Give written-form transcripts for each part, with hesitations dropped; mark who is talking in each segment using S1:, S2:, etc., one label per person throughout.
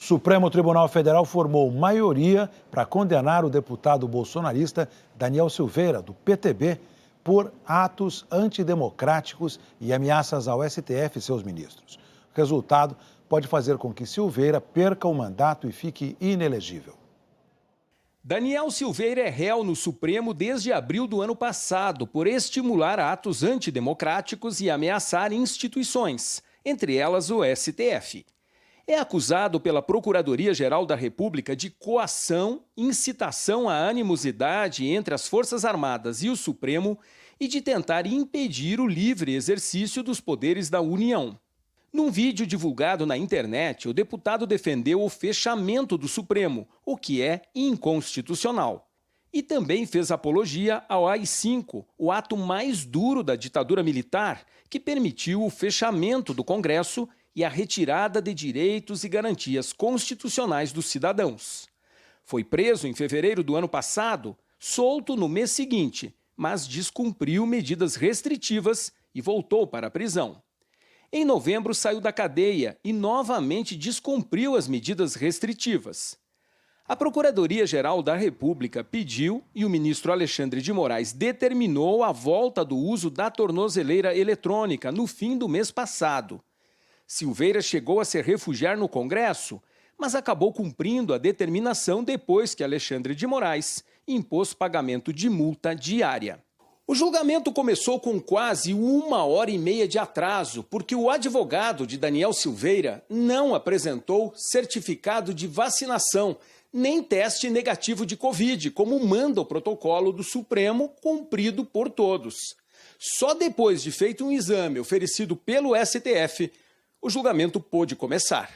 S1: Supremo Tribunal Federal formou maioria para condenar o deputado bolsonarista Daniel Silveira, do PTB, por atos antidemocráticos e ameaças ao STF e seus ministros. O resultado pode fazer com que Silveira perca o mandato e fique inelegível.
S2: Daniel Silveira é réu no Supremo desde abril do ano passado por estimular atos antidemocráticos e ameaçar instituições, entre elas o STF. É acusado pela Procuradoria-Geral da República de coação, incitação à animosidade entre as Forças Armadas e o Supremo e de tentar impedir o livre exercício dos poderes da União. Num vídeo divulgado na internet, o deputado defendeu o fechamento do Supremo, o que é inconstitucional. E também fez apologia ao AI-5, o ato mais duro da ditadura militar, que permitiu o fechamento do Congresso e a retirada de direitos e garantias constitucionais dos cidadãos. Foi preso em fevereiro do ano passado, solto no mês seguinte, mas descumpriu medidas restritivas e voltou para a prisão. Em novembro, saiu da cadeia e novamente descumpriu as medidas restritivas. A Procuradoria-Geral da República pediu e o ministro Alexandre de Moraes determinou a volta do uso da tornozeleira eletrônica no fim do mês passado. Silveira chegou a se refugiar no Congresso, mas acabou cumprindo a determinação depois que Alexandre de Moraes impôs pagamento de multa diária. O julgamento começou com quase 1h30 de atraso, porque o advogado de Daniel Silveira não apresentou certificado de vacinação, nem teste negativo de Covid, como manda o protocolo do Supremo, cumprido por todos. Só depois de feito um exame oferecido pelo STF, o julgamento pôde começar.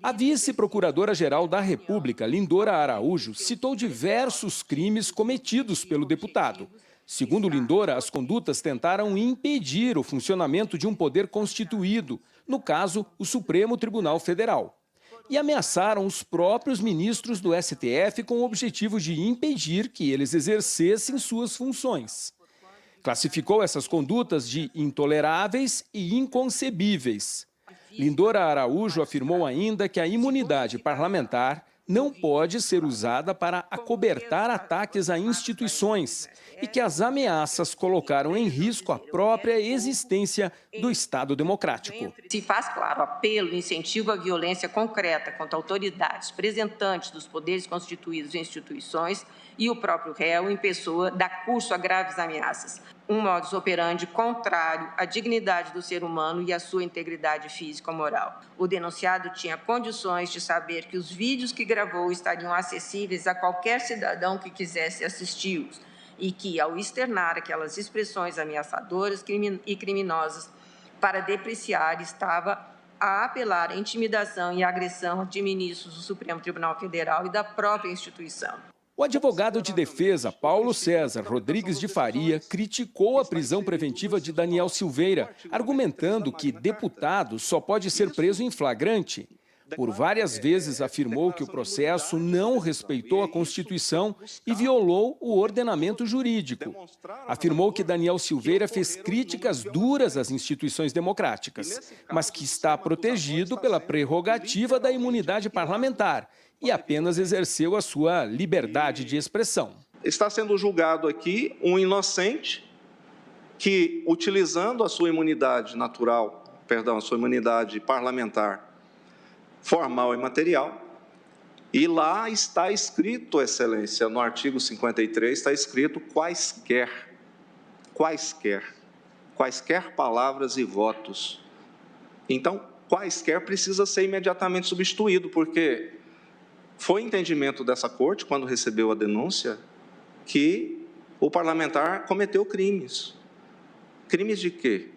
S2: A vice-procuradora-geral da República, Lindora Araújo, citou diversos crimes cometidos pelo deputado. Segundo Lindora, as condutas tentaram impedir o funcionamento de um poder constituído, no caso, o Supremo Tribunal Federal. E ameaçaram os próprios ministros do STF com o objetivo de impedir que eles exercessem suas funções. Classificou essas condutas de intoleráveis e inconcebíveis. Lindora Araújo afirmou ainda que a imunidade parlamentar não pode ser usada para acobertar ataques a instituições e que as ameaças colocaram em risco a própria existência do Estado democrático.
S3: Se faz claro apelo e incentivo à violência concreta contra autoridades, representantes dos poderes constituídos em instituições e o próprio réu em pessoa dá curso a graves ameaças. Um modus operandi contrário à dignidade do ser humano e à sua integridade física ou moral. O denunciado tinha condições de saber que os vídeos que gravou estariam acessíveis a qualquer cidadão que quisesse assisti-los e que, ao externar aquelas expressões ameaçadoras e criminosas para depreciar, estava a apelar à intimidação e à agressão de ministros do Supremo Tribunal Federal e da própria instituição.
S2: O advogado de defesa, Paulo César Rodrigues de Faria, criticou a prisão preventiva de Daniel Silveira, argumentando que deputado só pode ser preso em flagrante. Por várias vezes afirmou que o processo não respeitou a Constituição e violou o ordenamento jurídico. Afirmou que Daniel Silveira fez críticas duras às instituições democráticas, mas que está protegido pela prerrogativa da imunidade parlamentar e apenas exerceu a sua liberdade de expressão.
S4: Está sendo julgado aqui um inocente que, utilizando a sua imunidade a sua imunidade parlamentar, formal e material, e lá está escrito, Excelência, no artigo 53, está escrito quaisquer palavras e votos. Então, quaisquer precisa ser imediatamente substituído, porque foi entendimento dessa corte, quando recebeu a denúncia, que o parlamentar cometeu crimes. Crimes de quê?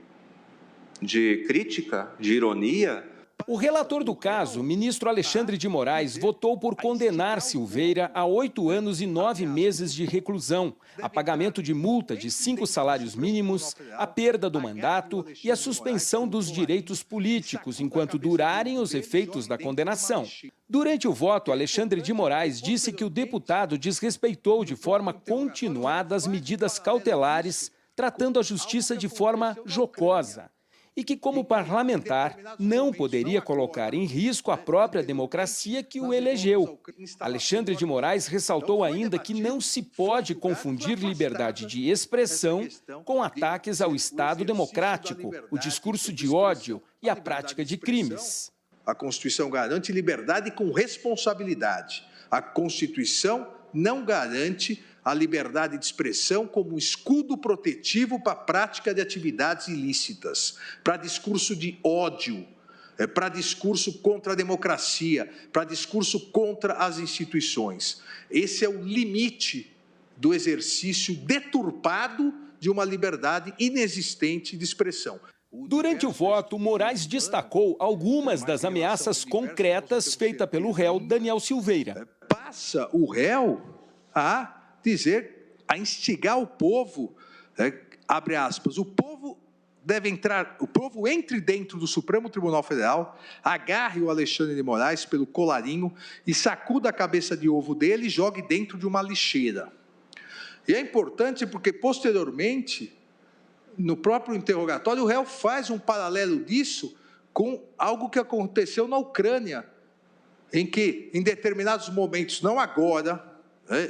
S4: De crítica? De ironia?
S2: O relator do caso, ministro Alexandre de Moraes, votou por condenar Silveira a 8 anos e 9 meses de reclusão, a pagamento de multa de 5 salários mínimos, a perda do mandato e a suspensão dos direitos políticos enquanto durarem os efeitos da condenação. Durante o voto, Alexandre de Moraes disse que o deputado desrespeitou de forma continuada as medidas cautelares, tratando a justiça de forma jocosa. e que, como parlamentar, não poderia colocar em risco a própria democracia que o elegeu. Alexandre de Moraes ressaltou ainda que não se pode confundir liberdade de expressão com ataques ao Estado democrático, o discurso de ódio e a prática de crimes.
S5: A Constituição garante liberdade com responsabilidade. A Constituição não garante a liberdade de expressão como um escudo protetivo para a prática de atividades ilícitas, para discurso de ódio, para discurso contra a democracia, para discurso contra as instituições. Esse é o limite do exercício deturpado de uma liberdade inexistente de expressão.
S2: Durante o voto, Moraes destacou algumas das ameaças concretas feitas pelo réu Daniel Silveira.
S5: Passa o réu a dizer, a instigar o povo, abre aspas, o povo entre dentro do Supremo Tribunal Federal, agarre o Alexandre de Moraes pelo colarinho e sacuda a cabeça de ovo dele e jogue dentro de uma lixeira. E é importante porque, posteriormente, no próprio interrogatório, o réu faz um paralelo disso com algo que aconteceu na Ucrânia, em que, em determinados momentos, não agora,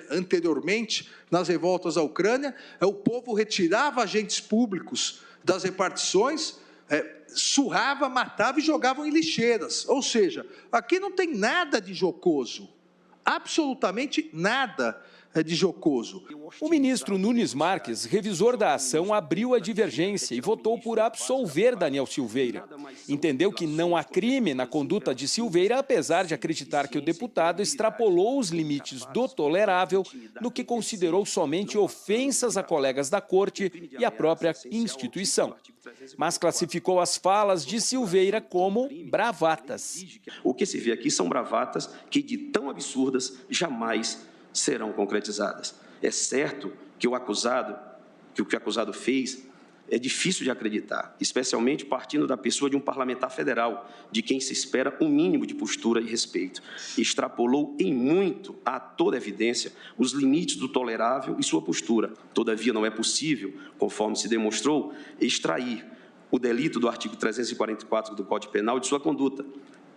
S5: anteriormente, nas revoltas da Ucrânia, o povo retirava agentes públicos das repartições, surrava, matava e jogavam em lixeiras. Ou seja, aqui não tem nada de jocoso, absolutamente nada de jocoso.
S2: O ministro Nunes Marques, revisor da ação, abriu a divergência e votou por absolver Daniel Silveira. Entendeu que não há crime na conduta de Silveira, apesar de acreditar que o deputado extrapolou os limites do tolerável no que considerou somente ofensas a colegas da corte e à própria instituição. Mas classificou as falas de Silveira como bravatas.
S6: O que se vê aqui são bravatas que, de tão absurdas, jamais serão concretizadas. É certo que o que o acusado fez é difícil de acreditar, especialmente partindo da pessoa de um parlamentar federal, de quem se espera um mínimo de postura e respeito. Extrapolou em muito, a toda evidência, os limites do tolerável e sua postura. Todavia, não é possível, conforme se demonstrou, extrair o delito do artigo 344 do Código Penal de sua conduta,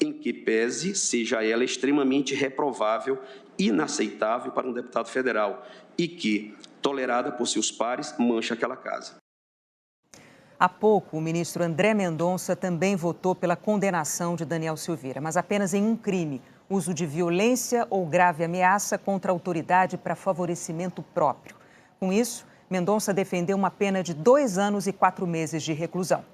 S6: em que pese seja ela extremamente reprovável, inaceitável para um deputado federal e que, tolerada por seus pares, mancha aquela casa.
S7: Há pouco, o ministro André Mendonça também votou pela condenação de Daniel Silveira, mas apenas em um crime: uso de violência ou grave ameaça contra a autoridade para favorecimento próprio. Com isso, Mendonça defendeu uma pena de 2 anos e 4 meses de reclusão.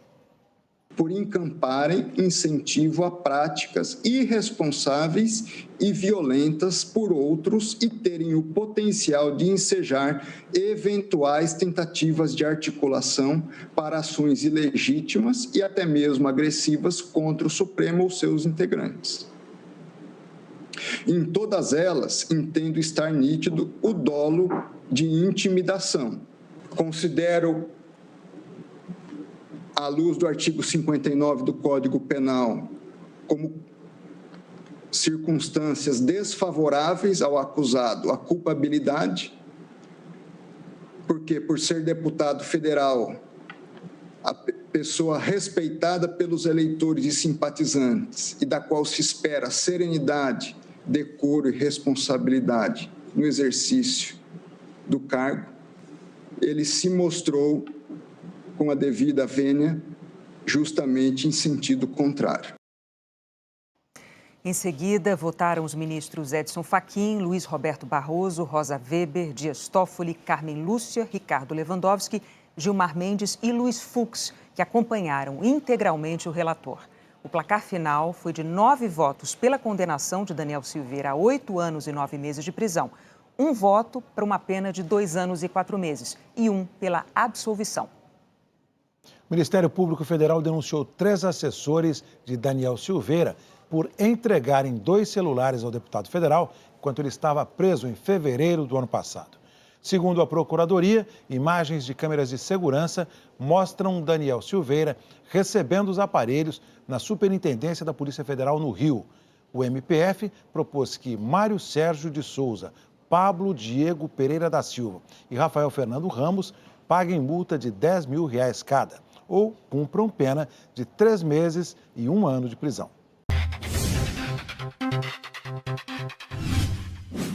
S8: Por encamparem incentivo a práticas irresponsáveis e violentas por outros e terem o potencial de ensejar eventuais tentativas de articulação para ações ilegítimas e até mesmo agressivas contra o Supremo ou seus integrantes. Em todas elas, entendo estar nítido o dolo de intimidação. Considero, à luz do artigo 59 do Código Penal, como circunstâncias desfavoráveis ao acusado a culpabilidade, porque, por ser deputado federal, a pessoa respeitada pelos eleitores e simpatizantes e da qual se espera serenidade, decoro e responsabilidade no exercício do cargo, ele se mostrou com a devida vênia, justamente em sentido contrário.
S7: Em seguida, votaram os ministros Edson Fachin, Luiz Roberto Barroso, Rosa Weber, Dias Toffoli, Carmen Lúcia, Ricardo Lewandowski, Gilmar Mendes e Luiz Fux, que acompanharam integralmente o relator. O placar final foi de 9 votos pela condenação de Daniel Silveira a 8 anos e 9 meses de prisão, 1 voto para uma pena de 2 anos e 4 meses e 1 pela absolvição.
S1: O Ministério Público Federal denunciou 3 assessores de Daniel Silveira por entregarem 2 celulares ao deputado federal enquanto ele estava preso em fevereiro do ano passado. Segundo a Procuradoria, imagens de câmeras de segurança mostram Daniel Silveira recebendo os aparelhos na Superintendência da Polícia Federal no Rio. O MPF propôs que Mário Sérgio de Souza, Pablo Diego Pereira da Silva e Rafael Fernando Ramos paguem multa de R$10 mil cada. ou cumpram pena de 3 meses e 1 ano de prisão.